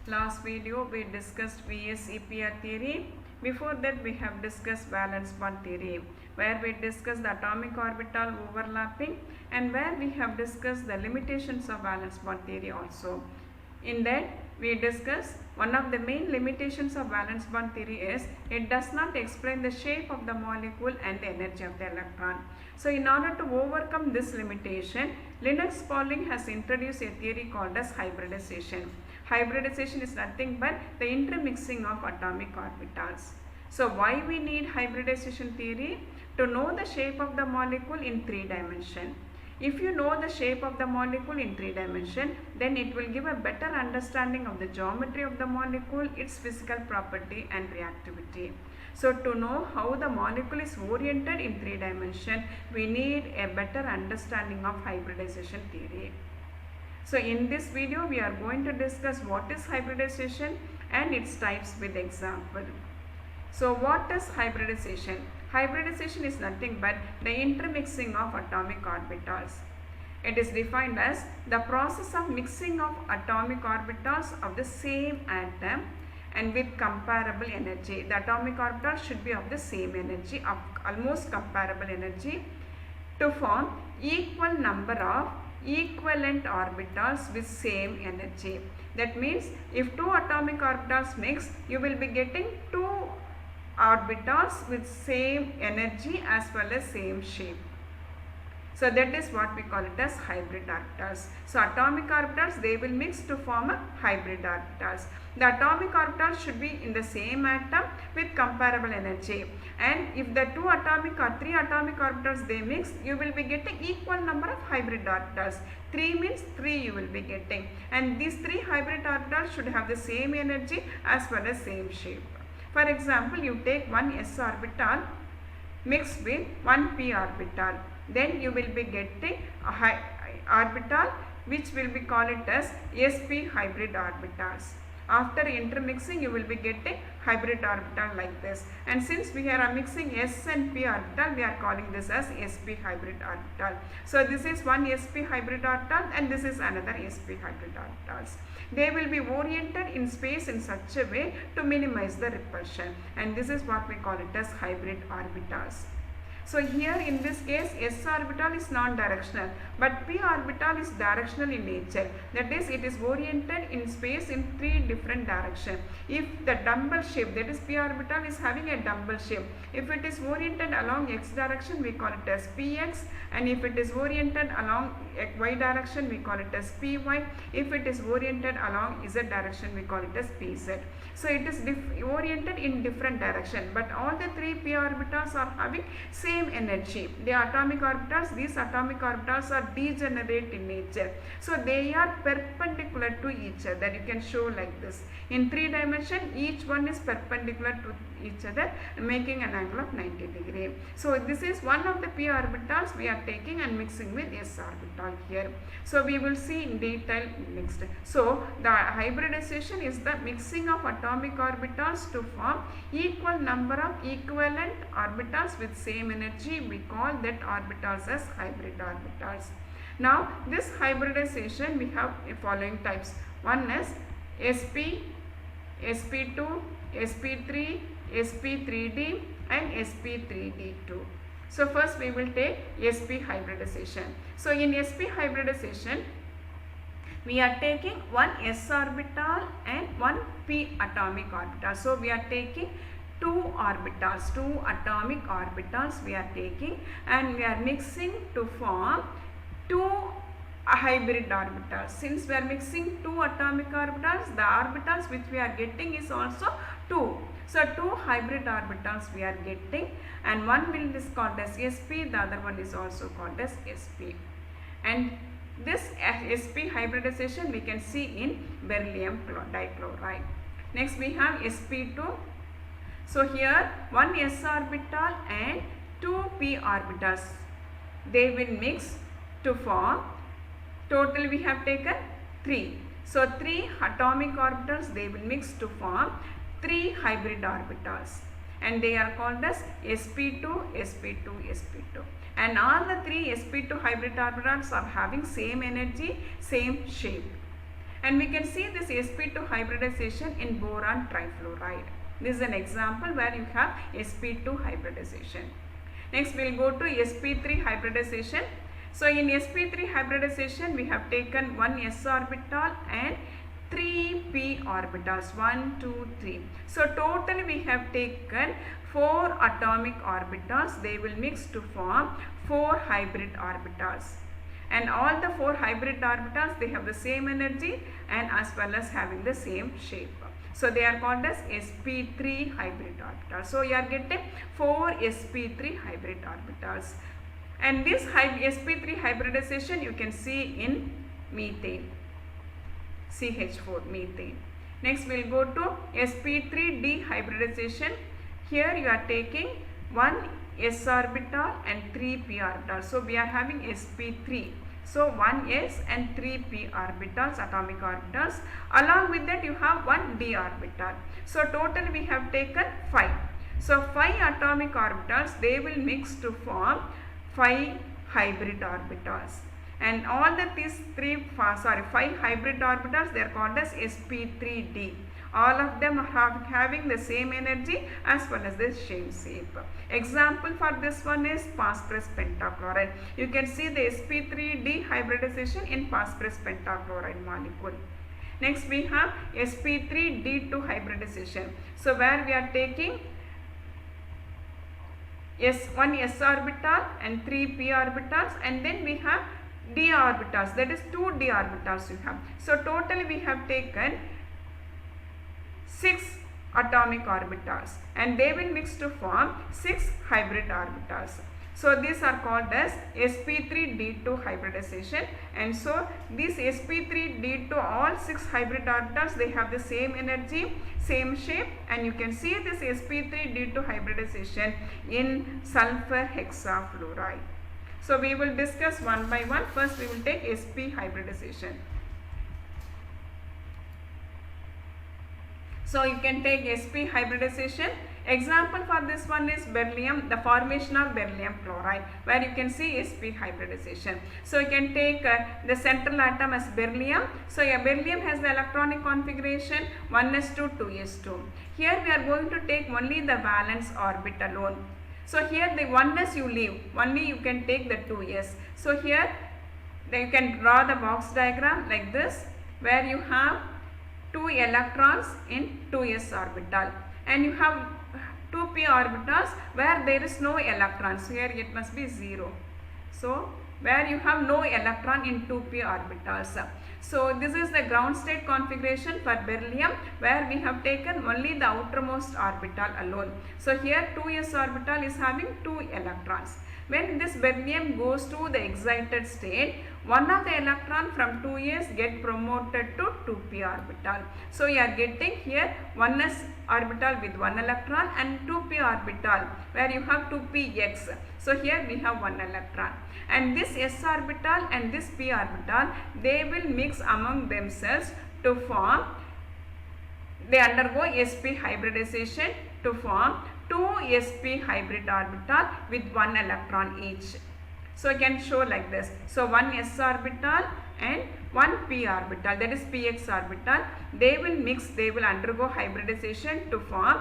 Last video we discussed VS-EPR theory. Before that we have discussed valence bond theory, where we discussed the atomic orbital overlapping and where we have discussed the limitations of valence bond theory also. In that we discussed one of the main limitations of valence bond theory is it does not explain the shape of the molecule and the energy of the electron. So in order to overcome this limitation, Linus Pauling has introduced a theory called as hybridization. Hybridization is nothing but the intermixing of atomic orbitals. So why we need hybridization theory? To know the shape of the molecule in 3 dimensions. If you know the shape of the molecule in 3 dimensions, then it will give a better understanding of the geometry of the molecule, its physical property and reactivity. So to know how the molecule is oriented in 3 dimensions, we need a better understanding of hybridization theory. So in this video, we are going to discuss what is hybridization and its types with example. So what is hybridization? Hybridization is nothing but the intermixing of atomic orbitals. It is defined as the process of mixing of atomic orbitals of the same atom and with comparable energy. The atomic orbitals should be of the same energy, of almost comparable energy, to form equal number of equivalent orbitals with same energy. That means if 2 atomic orbitals mix, you will be getting 2 orbitals with same energy as well as same shape. So that is what we call it as hybrid orbitals. So atomic orbitals, they will mix to form a hybrid orbitals. The atomic orbitals should be in the same atom with comparable energy. And if the 2 atomic or 3 atomic orbitals they mix, you will be getting equal number of hybrid orbitals. 3 means 3 you will be getting. And these 3 hybrid orbitals should have the same energy as well as same shape. For example, you take one s orbital mixed with one p orbital. Then you will be getting a orbital which will be called it as sp hybrid orbitals. After intermixing, you will be getting hybrid orbital like this. And since we are mixing s and p orbital, we are calling this as sp hybrid orbital. So this is one sp hybrid orbital and this is another sp hybrid orbitals. They will be oriented in space in such a way to minimize the repulsion, and this is what we call it as hybrid orbitals. So here in this case, s orbital is non-directional, but p orbital is directional in nature. That is, it is oriented in space in 3 different directions. If the dumbbell shape, that is p orbital is having a dumbbell shape. If it is oriented along x direction, we call it as px, and if it is oriented along y direction, we call it as py. If it is oriented along z direction, we call it as pz. So it is oriented in different direction, but all the 3 p orbitals are having same energy. The atomic orbitals, these atomic orbitals are degenerate in nature. So they are perpendicular to each other. You can show like this. In 3 dimensions, each one is perpendicular to each other, making an angle of 90 degree. So this is one of the p orbitals we are taking and mixing with s orbital here. So we will see in detail next. So the hybridization is the mixing of atomic orbitals to form equal number of equivalent orbitals with same energy. We call that orbitals as hybrid orbitals. Now this hybridization, we have the following types. One is sp, sp2, sp3, sp3d and sp3d2. So first we will take sp hybridization. So in sp hybridization, we are taking one s orbital and one p atomic orbital. So we are taking 2 orbitals, 2 atomic orbitals we are taking, and we are mixing to form 2 hybrid orbitals. Since we are mixing 2 atomic orbitals, the orbitals which we are getting is also 2. So 2 hybrid orbitals we are getting, and one will is called as sp, the other one is also called as sp. And this sp hybridization we can see in beryllium dichloride. Next we have sp2. So here one s orbital and 2 p orbitals, they will mix to form, total we have taken 3. So 3 atomic orbitals, they will mix to form 3 hybrid orbitals, and they are called as sp2, sp2, sp2. And all the 3 sp2 hybrid orbitals are having same energy, same shape. And we can see this sp2 hybridization in boron trifluoride. This is an example where you have sp2 hybridization. Next we will go to sp3 hybridization. So in sp3 hybridization we have taken one s orbital and 3 p orbitals, 1, 2, 3. So totally we have taken 4 atomic orbitals. They will mix to form 4 hybrid orbitals. And all the 4 hybrid orbitals, they have the same energy and as well as having the same shape. So they are called as sp3 hybrid orbitals. So you are getting 4 sp3 hybrid orbitals. And this sp3 hybridization you can see in methane, CH4 methane. Next we will go to sp3 dehybridization. Here you are taking 1 s orbital and 3 p orbitals. So we are having sp3. So 1 s and 3 p orbitals, atomic orbitals. Along with that you have 1 d orbital. So total we have taken 5. So 5 atomic orbitals, they will mix to form 5 hybrid orbitals. And all these 5 hybrid orbitals, they are called as sp3d. All of them are having the same energy as well as the same shape. Example for this one is phosphorus pentachloride. You can see the sp3d hybridization in phosphorus pentachloride molecule. Next we have sp3d2 hybridization. So where we are taking one s orbital and 3 p orbitals, and then we have d orbitals, that is 2 d orbitals you have. So totally we have taken 6 atomic orbitals and they will mix to form 6 hybrid orbitals. So these are called as sp3d2 hybridization. And so this sp3d2, all 6 hybrid orbitals, they have the same energy, same shape, and you can see this sp3d2 hybridization in sulfur hexafluoride. So we will discuss one by one. First we will take sp hybridization. So you can take sp hybridization. Example for this one is beryllium, the formation of beryllium chloride, where you can see sp hybridization. So you can take the central atom as beryllium. So beryllium has the electronic configuration 1s2, 2s2. Here we are going to take only the valence orbit alone. So here the 1s you leave, only you can take the 2s. So here you can draw the box diagram like this, where you have 2 electrons in 2s orbital, and you have 2 p orbitals where there is no electrons. Here it must be 0. So where you have no electron in 2 p orbitals. So this is the ground state configuration for beryllium, where we have taken only the outermost orbital alone. So here 2s orbital is having 2 electrons. When this beryllium goes to the excited state, one of the electron from 2s get promoted to 2p orbital. So you are getting here 1s orbital with 1 electron and 2p orbital where you have 2px. So here we have 1 electron, and this s orbital and this p orbital, they will mix among themselves to form, they undergo sp hybridization to form 2 sp hybrid orbital with 1 electron each. So I can show like this. So 1 s orbital and 1 p orbital, that is px orbital, they will mix, they will undergo hybridization to form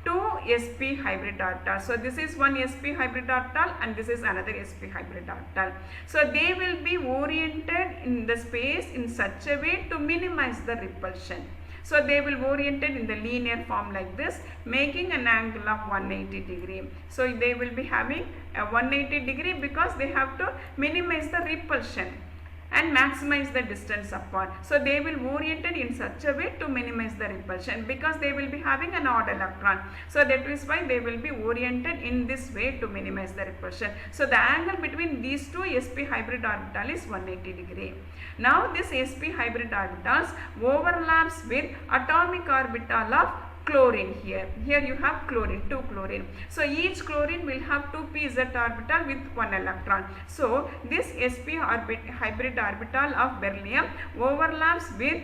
2 sp hybrid orbital. So this is 1 sp hybrid orbital and this is another sp hybrid orbital. So they will be oriented in the space in such a way to minimize the repulsion. So they will oriented in the linear form like this, making an angle of 180 degree. So they will be having a 180 degree because they have to minimize the repulsion and maximize the distance apart. So they will oriented in such a way to minimize the repulsion because they will be having an odd electron. So that is why they will be oriented in this way to minimize the repulsion. So the angle between these two sp hybrid orbital is 180 degree. Now this sp hybrid orbitals overlaps with atomic orbital of chlorine here. Here you have chlorine, 2 chlorine. So each chlorine will have 2 pz orbital with 1 electron. So this sp hybrid orbital of beryllium overlaps with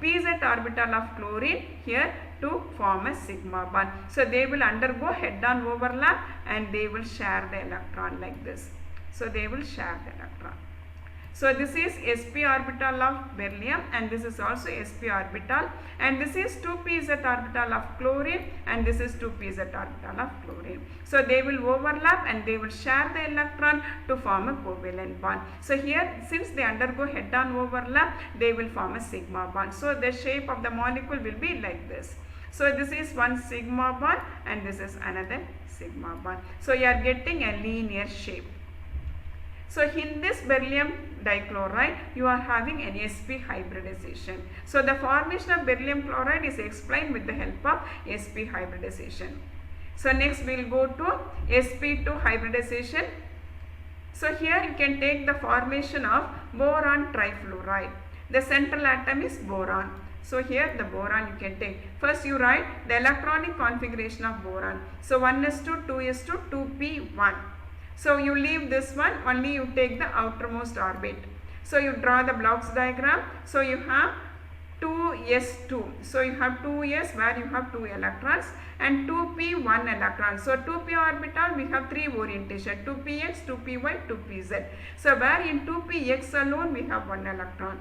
pz orbital of chlorine here to form a sigma bond. So they will undergo head-on overlap and they will share the electron like this. So they will share the electron. So this is sp orbital of beryllium, and this is also sp orbital, and this is 2pz orbital of chlorine, and this is 2pz orbital of chlorine. So they will overlap and they will share the electron to form a covalent bond. So here, since they undergo head-on overlap, they will form a sigma bond. So the shape of the molecule will be like this. So this is one sigma bond and this is another sigma bond. So you are getting a linear shape. So in this beryllium dichloride, you are having an sp hybridization. So the formation of beryllium chloride is explained with the help of sp hybridization. So next we will go to sp2 hybridization. So here you can take the formation of boron trifluoride. The central atom is boron. So here the boron you can take. First you write the electronic configuration of boron. So 1s2, 2s2, 2p1. So you leave this one, only you take the outermost orbit. So you draw the blocks diagram. So you have 2s2. So you have 2s where you have 2 electrons, and 2p 1 electron. So 2p orbital we have 3 orientation, 2px, 2py, 2pz. So where in 2px alone we have 1 electron.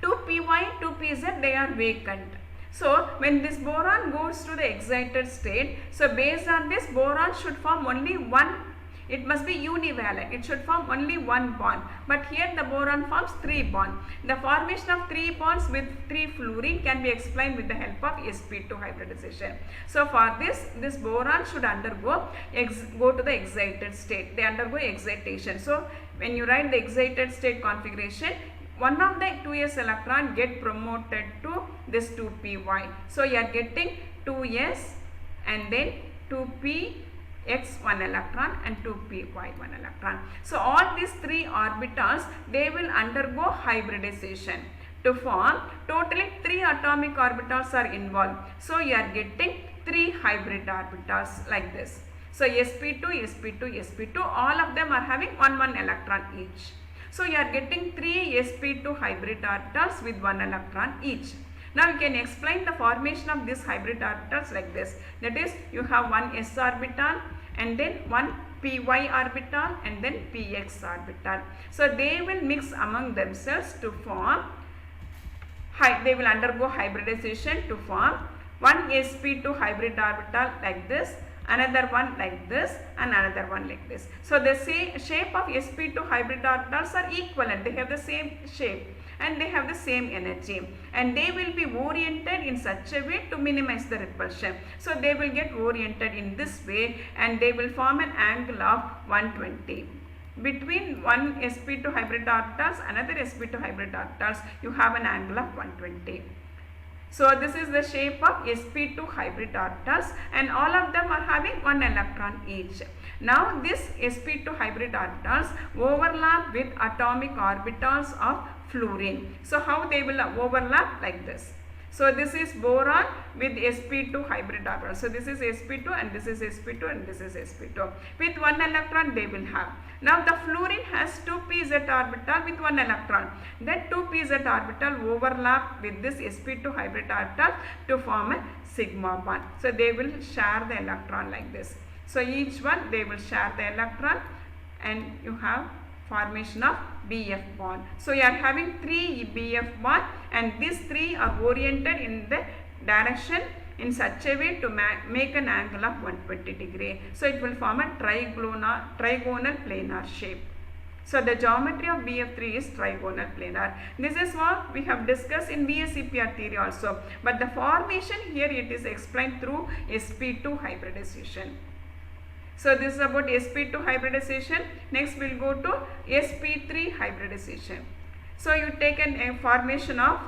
2py, 2pz they are vacant. So when this boron goes to the excited state, so based on this, boron should form only one, it must be univalent, it should form only one bond. But here the boron forms 3 bonds. The formation of 3 bonds with 3 fluorine can be explained with the help of sp2 hybridization. So for this boron should undergo, go to the excited state, they undergo excitation. So when you write the excited state configuration, one of the 2s electron get promoted to this 2py. So you are getting 2s and then 2px 1 electron and 2py 1 electron. So all these 3 orbitals, they will undergo hybridization to form, totally 3 atomic orbitals are involved. So you are getting 3 hybrid orbitals like this. So sp2, sp2, sp2, all of them are having 1 electron each. So you are getting 3 sp2 hybrid orbitals with 1 electron each. Now you can explain the formation of these hybrid orbitals like this. That is, you have 1 s orbital and then 1 py orbital and then px orbital. So they will mix among themselves to form, they will undergo hybridization to form 1 sp2 hybrid orbital like this, another one like this, and another one like this. So the shape of sp2 hybrid orbitals are equivalent, they have the same shape and they have the same energy, and they will be oriented in such a way to minimize the repulsion. So they will get oriented in this way and they will form an angle of 120. Between one sp2 hybrid orbitals, another sp2 hybrid orbitals, you have an angle of 120. So this is the shape of sp2 hybrid orbitals, and all of them are having 1 electron each. Now this sp2 hybrid orbitals overlap with atomic orbitals of fluorine. So how they will overlap? Like this. So this is boron with sp2 hybrid orbital. So this is sp2 and this is sp2 and this is sp2. With 1 electron they will have. Now the fluorine has 2pz orbital with 1 electron. Then 2pz orbital overlap with this sp2 hybrid orbital to form a sigma bond. So they will share the electron like this. So each one they will share the electron and you have formation of BF bond. So you are having 3 BF bond and these 3 are oriented in the direction in such a way to make an angle of 120 degree. So it will form a trigonal planar shape. So the geometry of BF3 is trigonal planar. This is what we have discussed in VSEPR theory also. But the formation here it is explained through sp2 hybridization. So this is about sp2 hybridization. Next we will go to sp3 hybridization. So you take a formation of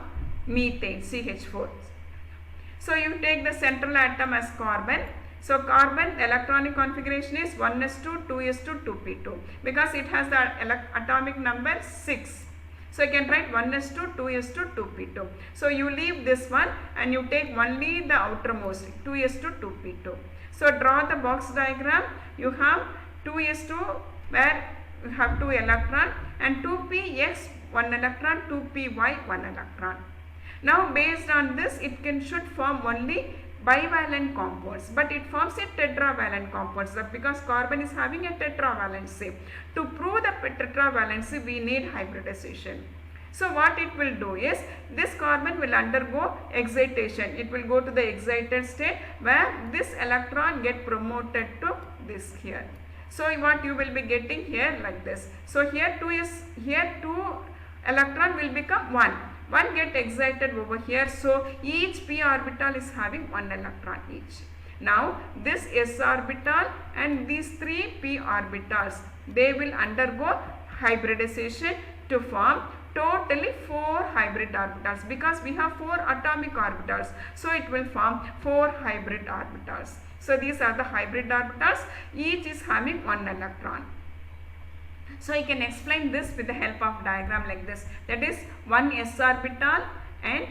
methane, CH4. So you take the central atom as carbon. So carbon, the electronic configuration is 1s2, 2s2, 2p2 because it has the atomic number 6. So you can write 1s2, 2s2, 2p2. So you leave this one and you take only the outermost 2s2, 2p2. So draw the box diagram. You have 2s2 where you have 2 electron and 2px 1 electron, 2py 1 electron. Now based on this it should form only bivalent compounds, but it forms a tetravalent compounds because carbon is having a tetravalency. To prove the tetravalency, we need hybridization. So what it will do is, this carbon will undergo excitation. It will go to the excited state where this electron get promoted to this here. So what you will be getting here like this. So here 2 electron will become 1. 1 get excited over here. So each p orbital is having 1 electron each. Now this s orbital and these 3 p orbitals, they will undergo hybridization to form totally 4 hybrid orbitals, because we have 4 atomic orbitals. So it will form 4 hybrid orbitals. So these are the hybrid orbitals. Each is having 1 electron. So you can explain this with the help of diagram like this. That is 1 s orbital and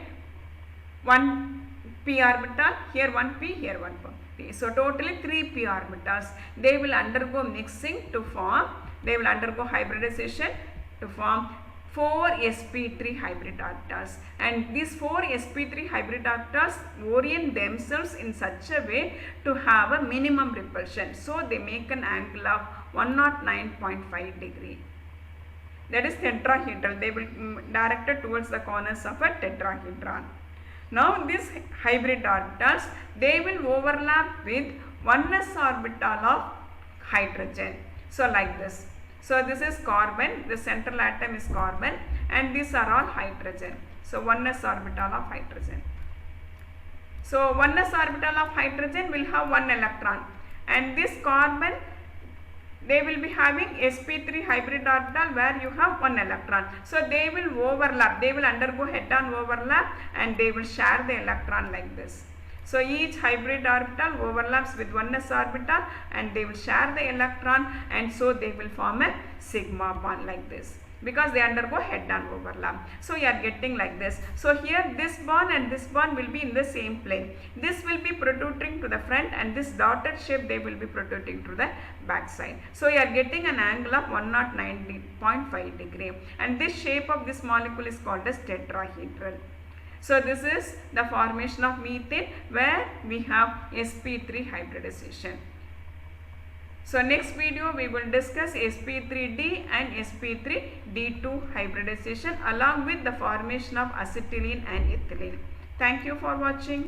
1 p orbital. Here 1 p, here 1 p. So totally 3 p orbitals. They will undergo mixing to form, they will undergo hybridization to form 4 sp3 hybrid orbitals, and these 4 sp3 hybrid orbitals orient themselves in such a way to have a minimum repulsion. So they make an angle of 109.5 degree. That is tetrahedral. They will directed towards the corners of a tetrahedron. Now these hybrid orbitals, they will overlap with 1s orbital of hydrogen. So like this. So this is carbon, the central atom is carbon, and these are all hydrogen. So 1s orbital of hydrogen. So 1s orbital of hydrogen will have 1 electron, and this carbon, they will be having sp3 hybrid orbital where you have 1 electron. So they will overlap, they will undergo head-on overlap, and they will share the electron like this. So each hybrid orbital overlaps with 1s orbital, and they will share the electron, and so they will form a sigma bond like this, because they undergo head-on overlap. So you are getting like this. So here this bond and this bond will be in the same plane. This will be protruding to the front, and this dotted shape, they will be protruding to the back side. So you are getting an angle of 109.5 degree, and this shape of this molecule is called as tetrahedral. So this is the formation of methane where we have sp3 hybridization. So next video we will discuss sp3d and sp3d2 hybridization along with the formation of acetylene and ethylene. Thank you for watching.